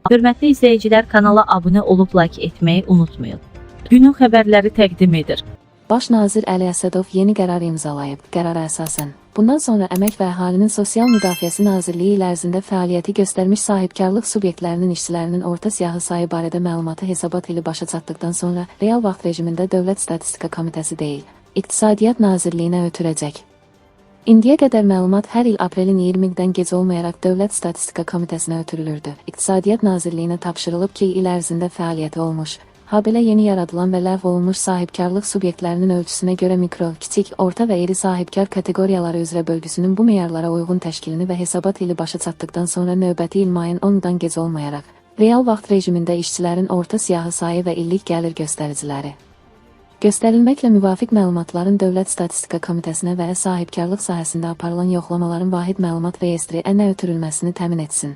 Hörmətli izləyicilər, kanala abunə olub like etməyi unutmayın. Günün xəbərləri təqdim edir. Baş nazir Əli Əsədov yeni qərar imzalayıb. Qərara əsasən, bundan sonra Əmək və Əhalinin Sosial Müdafiəsi Nazirliyi il ərzində fəaliyyəti göstərmiş sahibkarlıq subyektlərinin işçilərinin orta siyahı sayı barədə məlumatı hesabat ili başa çatdıqdan sonra real vaxt rejimində Dövlət Statistika Komitəsi deyil, İqtisadiyyat Nazirliyinə ötürəcək. İndiyə qədər məlumat hər il aprelin 20-dən gec olmayaraq Dövlət Statistika Komitəsinə ötürülürdü. İqtisadiyyat Nazirliyinə tapşırılıb ki, il ərzində fəaliyyəti olmuş, habelə yeni yaradılan və ləğv olunmuş sahibkarlıq subyektlərinin ölçüsünə görə mikro, kiçik, orta və iri sahibkar kateqoriyaları üzrə bölgüsünün bu meyarlara uyğun təşkilini və hesabat ili başa çatdıqdan sonra növbəti il mayın 10-dan gec olmayaraq, real vaxt rejimində işçilərin orta siyahı sayı və illik gəlir göstəriciləri göstərilməklə müvafiq məlumatların Dövlət Statistika Komitəsinə və sahibkarlıq sahəsində aparılan yoxlamaların vahid məlumat reyestri ənə ötürülməsini təmin etsin.